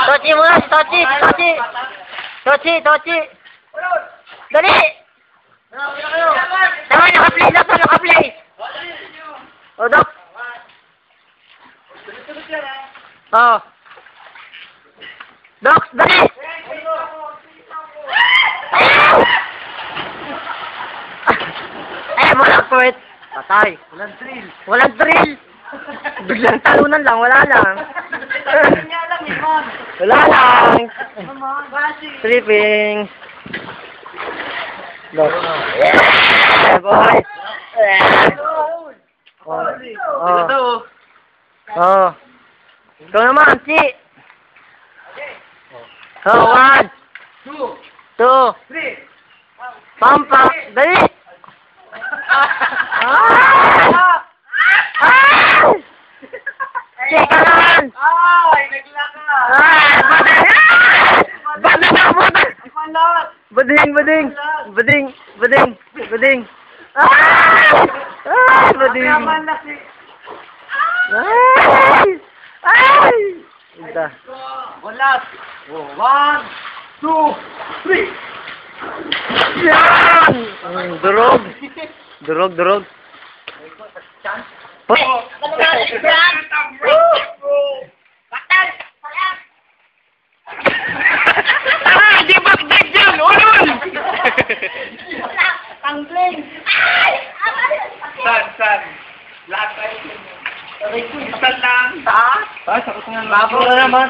Tochi muna, si Tochi, si Tochi. Tochi, Tochi. Dali! Tama, naka-play na to, naka-play. O, Dok. Oh. Dok, dali! Ay, walang point. Patay. Walang thrill. Walang thrill. Biglang talunan lang, wala lang. Wala lang. Sleeping. Dok. Yeah, boy. Oh. Oh. Ikaw naman, si. Oh, 1, 2, 3. Pampak. Dali. Teka naman. Ay, naglaka. Bading na, bading. Malat. Bading, bading. Bading, bading, bading. Bading. Naman na si... Ay! Ito. Walat. 1, 2, 3. Yan! Durog. Durog, durog. Hoy! Hindi ba dyan? Ulol! Tangling! San? Lahat tayo. Istan lang. Taas? Taas, ako sa nga. Bago na naman.